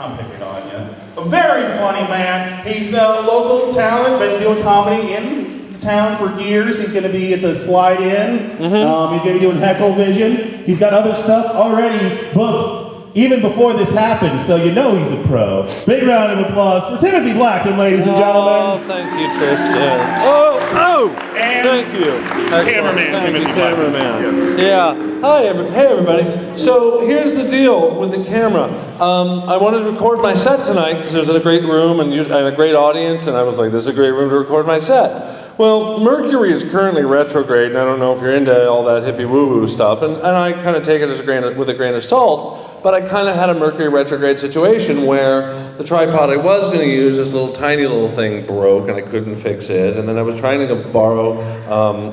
I'm picking on you. A very funny man. He's a local talent, been doing comedy in the town for years. He's going to be at the Slide In. He's going to be doing Heckle Vision. He's got other stuff already booked even before this happened, so you know he's a pro. Big round of applause for Timothy Blackton, ladies and gentlemen. Oh, thank you, Tristan. Oh, and thank you. Cameraman, Timothy Blackton. Cameraman. Yeah. Hey, everybody. So here's the deal with the camera. I wanted to record my set tonight because there's a great room and a great audience, and I was like, this is a great room to record my set. Well, Mercury is currently retrograde, and I don't know if you're into all that hippie woo-woo stuff, and I kind of take it as with a grain of salt. But I kind of had a Mercury retrograde situation where the tripod I was going to use, this tiny little thing broke and I couldn't fix it. And then I was trying to borrow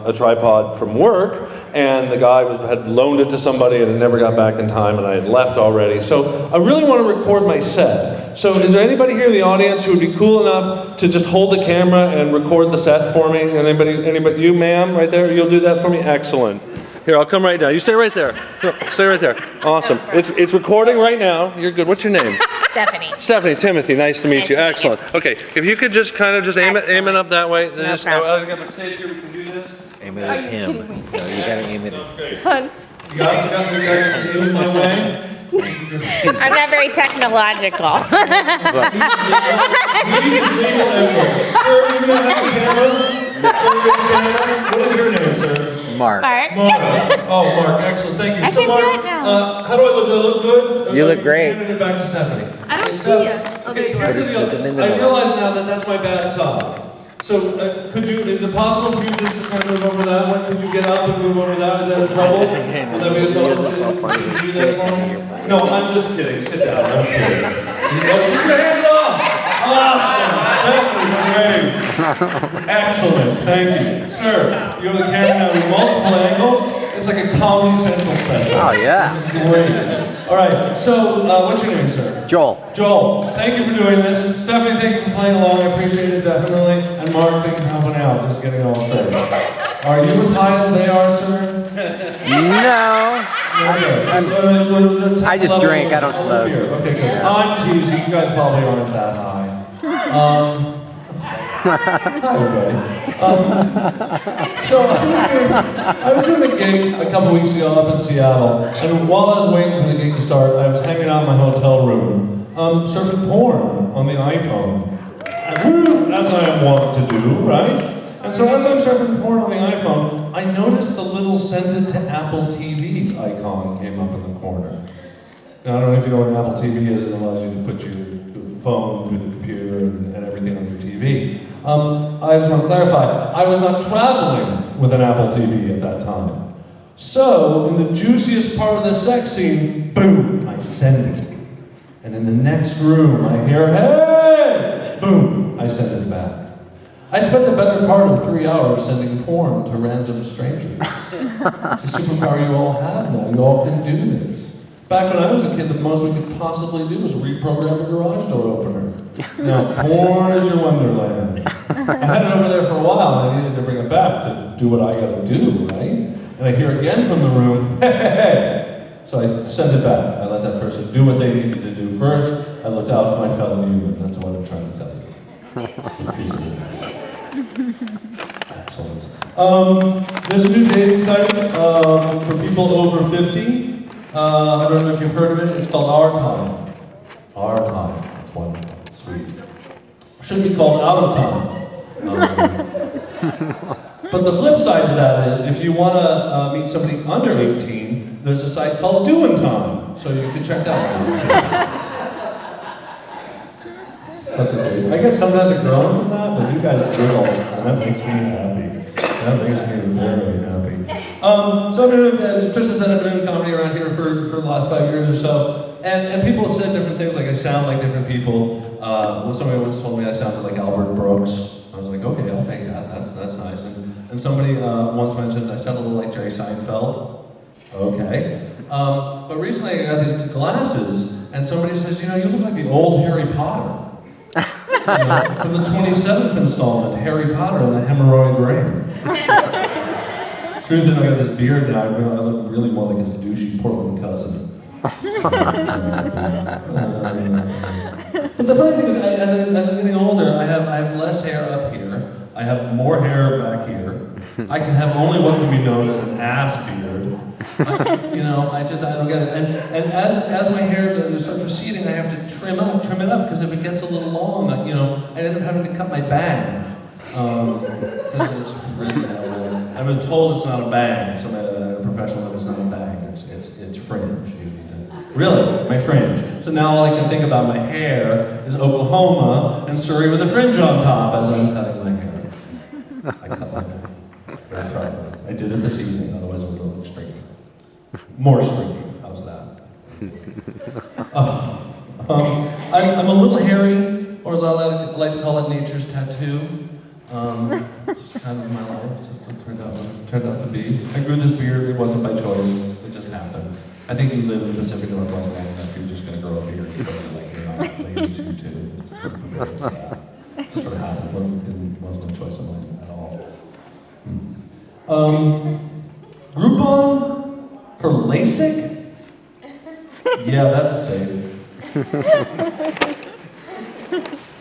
a tripod from work, and the guy had loaned it to somebody and it never got back in time, and I had left already. So I really want to record my set. So is there anybody here in the audience who would be cool enough to just hold the camera and record the set for me? Anybody, you ma'am, right there? You'll do that for me? Excellent. Here, I'll come right now. You stay right there. No, stay right there. Awesome. It's recording right now. You're good. What's your name? Stephanie. Stephanie. Timothy. Nice to meet you. Nice to meet Excellent. Okay. If you could just kind of aim it up that way. Then No problem. I'll get the stage here. We can do this. Aim it at him. No, you gotta aim it at Hun. You got it in my way. I'm not very technological. Sir, you gonna have the camera? What is your name, sir? Mark. Mark. Oh, Mark, excellent, thank you. I So can do Mark, it now. how do I look? Do I look good? You look great. Handing it back to Stephanie. I don't see you. Okay, here's the deal. I realize now that that's my bad side. So is it possible for you just to kind of move over that one? Could you get up and move over that? Is that a trouble? Will that be a trouble? Can you do that for me? No, I'm just kidding. Sit down. I'm kidding. Keep your hands off. Awesome. Stephanie, great. Excellent. Thank you. Sir, you have the camera now with multiple angles. It's like a Comedy Central special. Oh, yeah. This is great. All right. So, what's your name, sir? Joel. Joel, thank you for doing this. Stephanie, thank you for playing along. I appreciate it definitely. And Mark, thank you for helping out, just getting it all straight. Are you as high as they are, sir? No. Okay. I just drink, I don't smoke. Okay, good. I'm teasing. You guys probably aren't that high. Hi, everybody. So I was doing a gig a couple weeks ago up in Seattle, and while I was waiting for the gig to start, I was hanging out in my hotel room, surfing porn on the iPhone. As I am wont to do, right? And so as I'm surfing porn on the iPhone, I noticed the little send it to Apple TV icon came up in the corner. Now, I don't know if you know what an Apple TV is. It allows you to put your phone through the computer and everything on your TV. I just want to clarify, I was not traveling with an Apple TV at that time. So, in the juiciest part of the sex scene, boom, I send it. And in the next room, I hear, hey! Boom, I send it back. I spent the better part of 3 hours sending porn to random strangers. It's a superpower you all have now. You all can do this. Back when I was a kid, the most we could possibly do was reprogram a garage door opener. Now, porn is your wonderland. I had it over there for a while, and I needed to bring it back to do what I gotta do, right? And I hear again from the room, hey, hey, hey. So I sent it back. I let that person do what they needed to do first. I looked out for my fellow human. That's what I'm trying to tell you. Excellent. There's a new dating site for people over 50. I don't know if you've heard of it. It's called Our Time. Our Time. It's wonderful. Sweet. Should be called Out of Time. But the flip side to that is, if you want to meet somebody under 18, there's a site called Doing Time. So you can check that out. That's a great. I get sometimes a groan from that, but you guys are good all the time. That makes me happy. That makes me very happy. So I've been doing, Tristan said I've been doing comedy around here for the last 5 years or so. And people have said different things, like I sound like different people. Somebody once told me I sounded like Albert Brooks. I was like, okay, I'll take that. That's nice. And somebody once mentioned I sound a little like Jerry Seinfeld. Okay. But recently I got these glasses, and somebody says, you look like the old Harry Potter. From the 27th installment, Harry Potter and the Hemorrhoid Brain. Truth is, I got this beard now. I look really more like his douchey Portland cousin. But the funny thing is, as I'm getting older, I have less hair up here. I have more hair back here. I can have only what can be known as an ass beard. I don't get it. And as my hair starts receding, I have to trim it up, because if it gets a little long, I end up having to cut my bang. Because it's frizzy that way. I was told it's not a bang, so a professional that it's not a bang. It's fringe. Really, my fringe. So now all I can think about my hair is Oklahoma and Surrey with a fringe on top as I'm cutting my hair. I cut my hair. Very proud of it. I did it this evening, otherwise it would look streaky. More streaky. How's that? I'm a little hairy, or as I like to call it, nature's tattoo. It's just kind of my life. It's just turned out to be. I grew this beard. It wasn't by choice. It just happened. I think you live in the Pacific Northwest long enough, you're just going to grow a beard. You're not ladies, you too. It just sort of happened. It wasn't a choice of mine at all. Groupon for LASIK? Yeah, that's safe.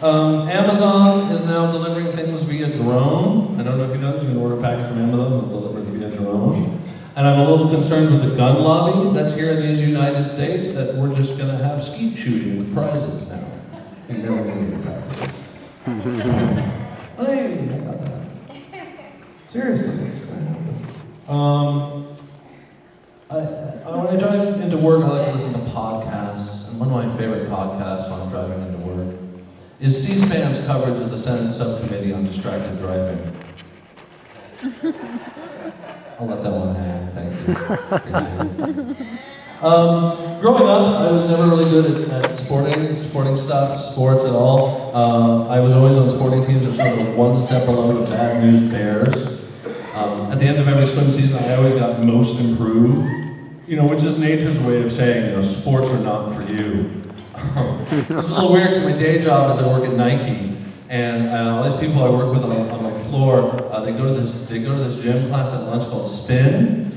Amazon is now delivering things via drone. I don't know if you know this, you can order a package from Amazon and deliver it via drone. And I'm a little concerned with the gun lobby that's here in these United States, that we're just going to have skeet shooting with prizes now. You're never going to get packages. Hey, I got that. Seriously, it's going to happen. When I drive into work, I like to listen to podcasts. And one of my favorite podcasts when I'm driving into work is C-SPAN's coverage of the Senate Subcommittee on Distracted Driving. I'll let that one hang, thank you. Growing up, I was never really good at sporting stuff, sports at all. I was always on sporting teams that sort of one step below the Bad News Bears. At the end of every swim season, I always got most improved, which is nature's way of saying, sports are not for you. It's a little weird because my day job is I work at Nike. And all these people I work with on my floor, they go to this gym class at lunch called spinning.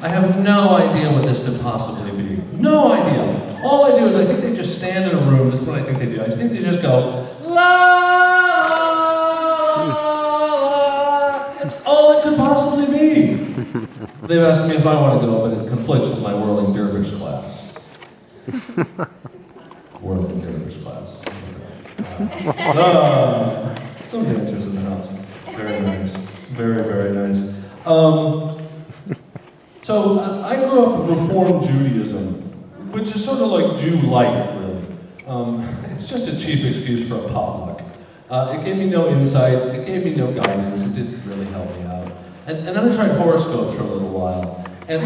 I have no idea what this could possibly be. No idea. All I do is I think they just stand in a room. This is what I think they do. I think they just go la. That's all it could possibly be. They've asked me if I want to go, but it conflicts with my whirling dervish class. Whirling dervish class. Some dancers in the house. Very nice. Very, very nice. So I grew up in Reformed Judaism, which is sort of like Jew light, really. It's just a cheap excuse for a potluck. It gave me no insight. It gave me no guidance. It didn't really help me out. And then I tried horoscopes for a little while. And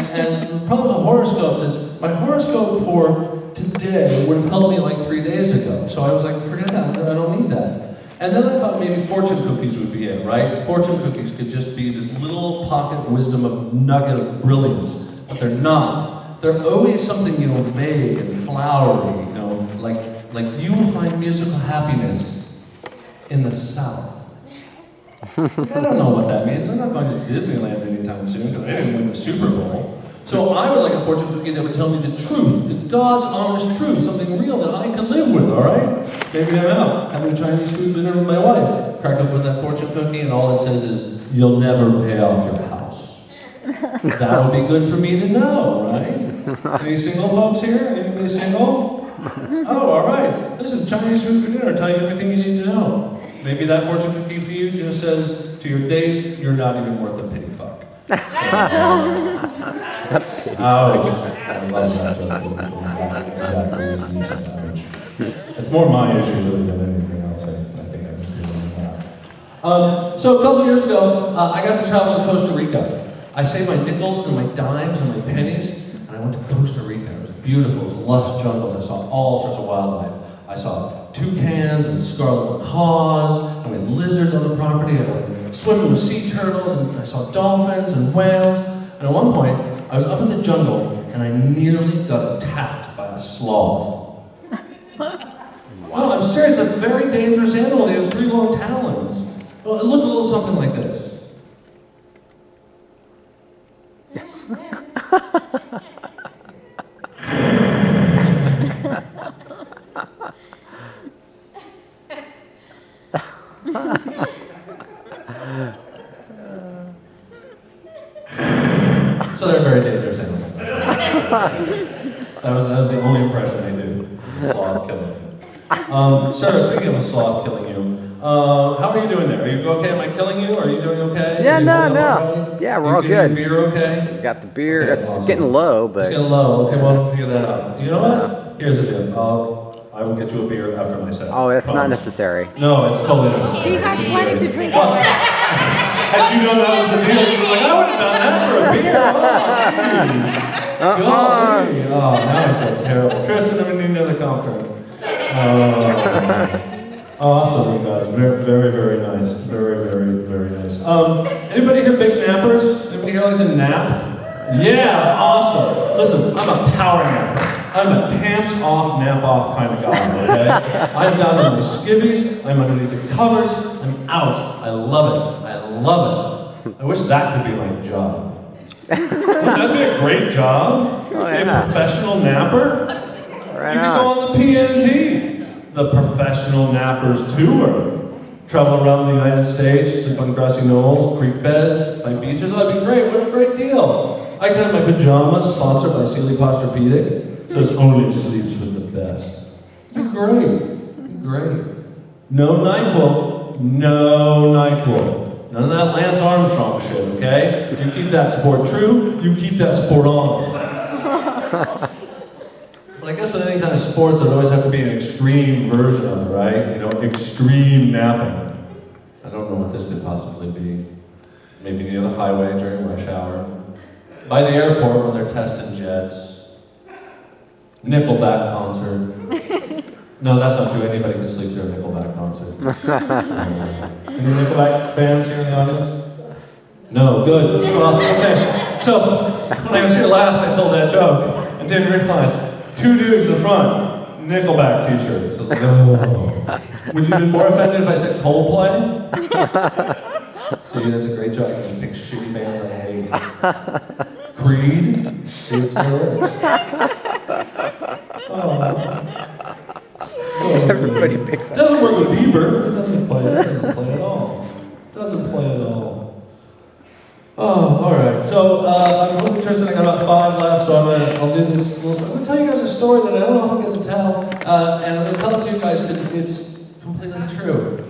the problem with horoscopes is my horoscope for today would have helped me like 3 days ago. So I was like, forget that, I don't need that. And then I thought maybe fortune cookies would be it, right? Fortune cookies could just be this little pocket wisdom of nugget of brilliance, but they're not. They're always something, vague and flowery, like you will find musical happiness in the South. I don't know what that means. I'm not going to Disneyland anytime soon because I didn't win the Super Bowl. So I would like a fortune cookie that would tell me the truth, the God's honest truth, something real that I can live with, all right? Maybe I'm out having Chinese food dinner with my wife. Crack open that fortune cookie and all it says is, you'll never pay off your house. That would be good for me to know, right? Any single folks here? Anybody single? Oh, all right. Listen, Chinese food for dinner will tell you everything you need to know. Maybe that fortune cookie for you just says, to your date, you're not even worth a pity fuck. Ouch. I love that joke. Exactly. It's more my issue really than anything else. I think I just did that. So a couple years ago, I got to travel to Costa Rica. I saved my nickels and my dimes and my pennies, and I went to Costa Rica. It was beautiful. It was lush jungles. I saw all sorts of wildlife. I saw toucans and scarlet macaws, and we had lizards on the property. I went swimming with sea turtles, and I saw dolphins and whales. And at one point, I was up in the jungle, and I nearly got attacked by a sloth. Wow, I'm serious. It's a very dangerous animal. They have 3 long talons. Well, it looked a little something like this. impression they do. Sloth killing you. Sarah, speaking of sloth killing you, how are you doing there? Are you okay? Am I killing you? Are you doing okay? Yeah, Are you no. holding up okay? Yeah, we're all You getting good. your beer okay? Got the beer. Okay, It's awesome. getting low, but It's getting low. Okay, well, we'll figure that out. You know what? Here's the deal. I will get you a beer after my set. oh, it's not Promise. necessary. No, it's totally necessary. You have plenty to drink. Well, had you known that was the deal, you'd be like, I would have done that for a beer. Oh, geez. Oh, now I feel terrible. Tristan, I'm going to need another comp drink. Awesome, you guys. Very, very, very nice. Very, very, very nice. Anybody here big nappers? Anybody here like to nap? Yeah, awesome. Listen, I'm a power napper. I'm a pants-off, nap-off kind of guy, okay? I'm down in my skivvies, I'm underneath the covers, I'm out. I love it. I love it. I wish that could be my job. Wouldn't that be a great job? Oh, Be yeah. a professional napper? Right You could on. go on the PNT, the Professional Nappers Tour. Travel around the United States, sleep on grassy knolls, creek beds, by beaches. That'd be great. What a great deal. I could have my pajamas sponsored by Sealy Posturepedic. Says only sleeps with the best. It'd be great. It'd be great. No NyQuil. No NyQuil. None of that Lance Armstrong shit, okay? You keep that sport true, you keep that sport honest. But I guess with any kind of sports, there always have to be an extreme version of it, right? You know, extreme napping. I don't know what this could possibly be. Maybe near the highway during rush hour. By the airport when they're testing jets. Nickelback concert. No, that's not true. Anybody can sleep through a Nickelback concert. Any Nickelback fans here in the audience? No, good. Well, okay. So, when I was here last, I told that joke and didn't realize 2 dudes in the front, Nickelback t-shirts. I was like, oh. Would you be more offended if I said Coldplay? See, that's a great joke. I can just pick shitty bands I hate. Creed? See, it's still works. Everybody picks It up. doesn't work with Bieber. It doesn't play at all. Doesn't play at all. Oh, all right. So I'm hoping Tristan, I got about 5 left, so I'll do this. I'm going to tell you guys a story that I don't know if I get to tell, and I'm going to tell it to you guys because it's completely true.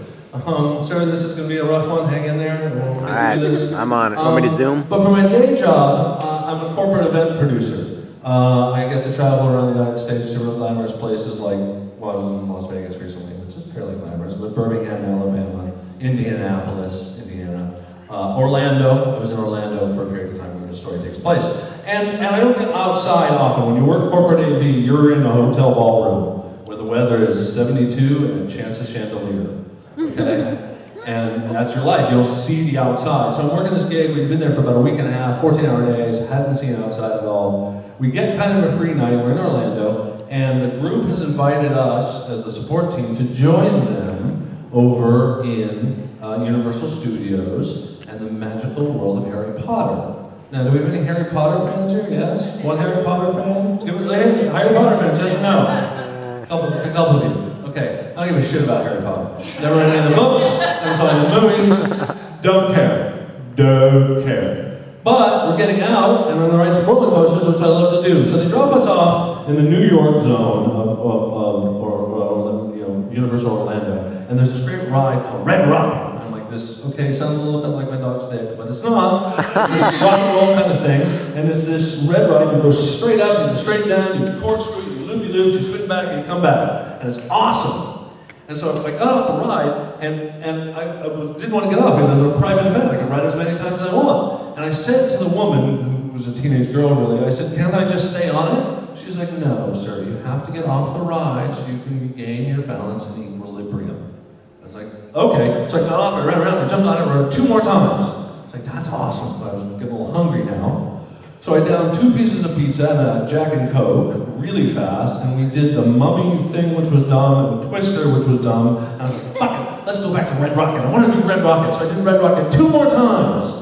Sir, this is going to be a rough one. Hang in there. All right, I'm on it. Want me to zoom? But for my day job, I'm a corporate event producer. I get to travel around the United States to real glamorous places like, well, I was in Las Vegas recently, which is fairly glamorous, but Birmingham, Alabama, Indianapolis, Indiana, Orlando. I was in Orlando for a period of time where the story takes place. And I don't get outside often. When you work corporate AV, you're in a hotel ballroom where the weather is 72 and a chance of chandelier. Okay? And that's your life. You'll see the outside. So I'm working this gig. We've been there for about a week and a half, 14-hour days, hadn't seen outside at all. We get kind of a free night. We're in Orlando. And the group has invited us, as the support team, to join them over in Universal Studios and the magical world of Harry Potter. Now, do we have any Harry Potter fans here? Yes? One Harry Potter fan? Give it a Harry Potter fans, yes or no? A couple of you. Okay, I don't give a shit about Harry Potter. Never read any of the books, never saw any of the movies. Don't care. Don't care. But we're getting out, and we're going to write some Portland posters, which I love to do. So they drop us off in the New York zone of Universal Orlando, and there's this great ride called Red Rocket. And I'm like, this, okay, sounds a little bit like my dog's dick, but it's not. It's this rock and roll kind of thing, and it's this red ride. You go straight up, you go straight down, you corkscrew, you loop-de-loop, you spin back, and you come back, and it's awesome. And so I got off the ride, and I didn't want to get off because it was a private event. I could ride it as many times as I want. And I said to the woman, who was a teenage girl really, I said, can't I just stay on it? She's like, no, sir, you have to get off the ride so you can regain your balance and equilibrium. I was like, okay. So I got off, I ran around, I jumped on it, rode 2 more times. I was like, that's awesome. I was getting a little hungry now. So I downed 2 pieces of pizza and a Jack and Coke really fast, and we did the Mummy thing, which was dumb, and Twister, which was dumb. And I was like, fuck it, let's go back to Red Rocket. I want to do Red Rocket. So I did Red Rocket 2 more times.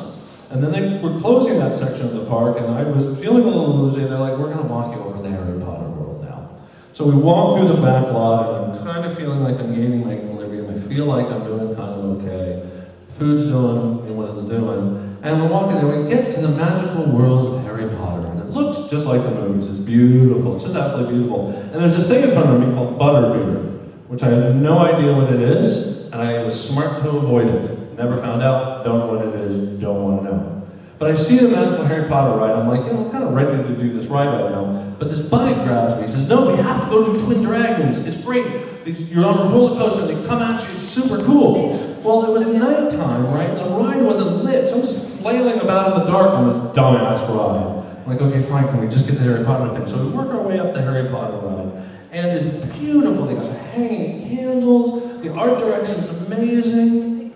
And then they were closing that section of the park, and I was feeling a little woozy, and they're like, we're going to walk you over the Harry Potter world now. So we walk through the back lot, and I'm kind of feeling like I'm gaining my equilibrium. I feel like I'm doing kind of okay. Food's doing what it's doing. And we're walking there, we get to the magical world of Harry Potter, and it looks looks just like the movies. It's beautiful. It's just absolutely beautiful. And there's this thing in front of me called butterbeer, which I have no idea what it is, and I was smart to avoid it. Never found out, don't know what it is, don't want to know. But I see the magical Harry Potter ride, I'm like, you know, I'm kind of ready to do this ride right now. But this buddy grabs me, he says, no, we have to go do Twin Dragons, it's great. You're on a roller coaster, they come at you, it's super cool. Well, it was nighttime, right? The ride wasn't lit, so I'm just flailing about in the dark on this dumbass ride. I'm like, okay, fine, can we just get the Harry Potter thing? So we work our way up the Harry Potter ride. And it's beautiful, they got hanging candles, the art direction's amazing.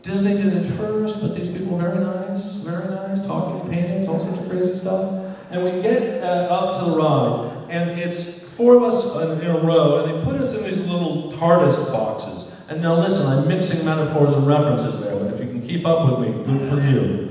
Disney did it first, but these people were very nice, talking, paintings, all sorts of crazy stuff. And we get up to the ride, and it's 4 of us in a row, and they put us in these little TARDIS boxes. And now listen, I'm mixing metaphors and references there, but if you can keep up with me, good for you.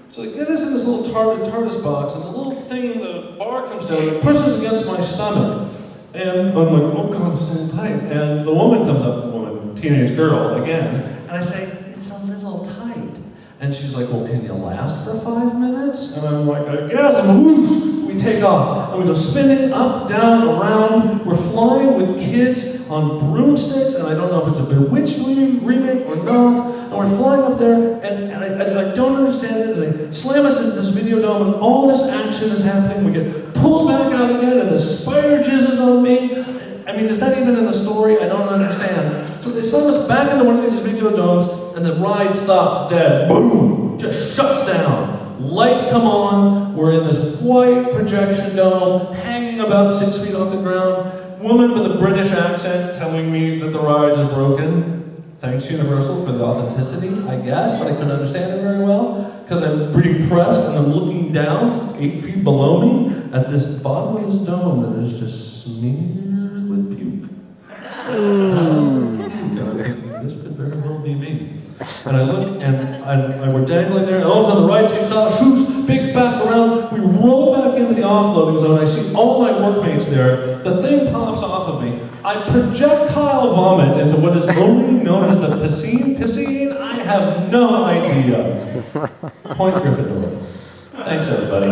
So they get us in this little TARDIS box, and the little thing, the bar comes down, and it pushes against my stomach. And I'm like, oh God, this is so tight. And the woman comes up, teenage girl, again, and I say, it's a little tight. And she's like, well, can you last for 5 minutes? And I'm like, I guess. And whoosh, we take off. And we go spinning up, down, around. We're flying with kids on broomsticks. And I don't know if it's a Bewitched remake or not. And we're flying up there, and I don't understand it. And they slam us into this video dome, and all this action is happening. We get pulled back out again, and the spider jizzes on me. I mean, is that even in the story? I don't understand. So they slam us back into one of these video domes, and the ride stops dead. Boom! Just shuts down. Lights come on. We're in this white projection dome, hanging about 6 feet off the ground. Woman with a British accent telling me that the ride is broken. Thanks, Universal, for the authenticity, I guess, but I couldn't understand it very well, because I'm pretty pressed, and I'm looking down 8 feet below me at this bottom of this dome that is just smeared with puke. This could very well be me. And I look, and we're dangling there, and all of a sudden the ride takes off, shoots, big back around, we roll back into the offloading zone, I see all my workmates there, the thing pops off of me, I projectile vomit into what is only known as the piscine, I have no idea. Point Gryffindor. Thanks, everybody.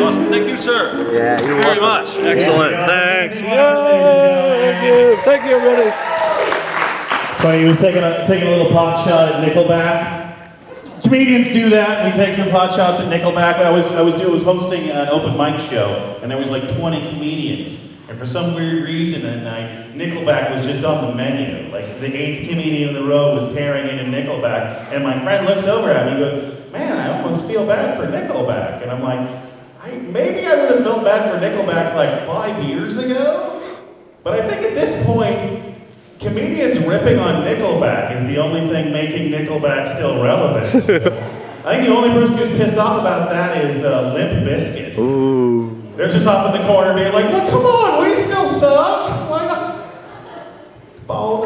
Awesome. Thank you, sir. Yeah, you're very welcome. much. Excellent. Yeah. Thanks. Yeah. Thank you, everybody. So he was taking a little pot shot at Nickelback. Comedians do that. We take some pot shots at Nickelback. I was hosting an open mic show, and there was like 20 comedians. And for some weird reason that night, Nickelback was just on the menu. Like the 8th comedian in the row was tearing into Nickelback, and my friend looks over at me and goes, "Man, I almost feel bad for Nickelback." And I'm like, maybe I would have felt bad for Nickelback like 5 years ago, but I think at this point, comedians ripping on Nickelback is the only thing making Nickelback still relevant. I think the only person who's pissed off about that is Limp Bizkit. Ooh. They're just off in the corner being like, "Look, come on, we still suck. Why not?" Bald